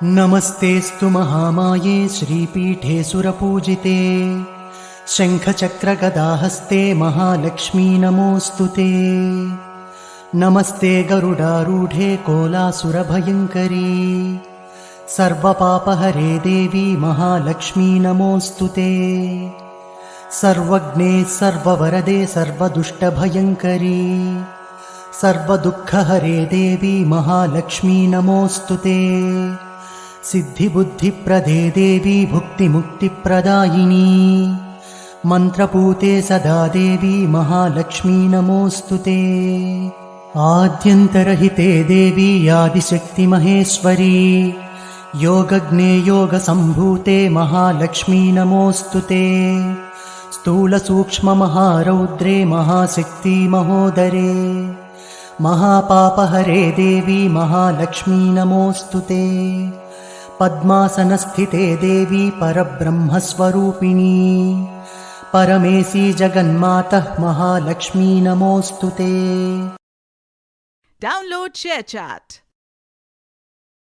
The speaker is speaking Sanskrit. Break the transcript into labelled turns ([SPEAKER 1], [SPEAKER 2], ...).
[SPEAKER 1] नमस्तेऽस्तु महामाये श्रीपीठे सुरपूजिते शङ्खचक्रगदाहस्ते महालक्ष्मी नमोऽस्तु ते। नमस्ते गरुडारूढे कोलासुरभयङ्करी सर्वपापहरे देवी महालक्ष्मी नमोऽस्तु ते। सर्वज्ञे सर्ववरदे सर्वदुष्टभयङ्करी सर्वदुःखहरे देवी महालक्ष्मी नमोऽस्तु ते। सिद्धिबुद्धिप्रदे देवी भुक्तिमुक्तिप्रदायिनी मन्त्रपूते सदा देवी महालक्ष्मी नमोऽस्तु ते। आद्यन्तरहिते देवी आदिशक्तिमहेश्वरी योगज्ञे योगसम्भूते महालक्ष्मी नमोऽस्तु ते। स्थूलसूक्ष्ममहारौद्रे महाशक्ति महोदरे महापापहरे देवी महालक्ष्मी नमोऽस्तु ते। पद्मासनस्थिते देवी परब्रह्मस्वरूपिणी परमेशी जगन्मातः महालक्ष्मी नमोऽस्तु ते।
[SPEAKER 2] Download ShareChat.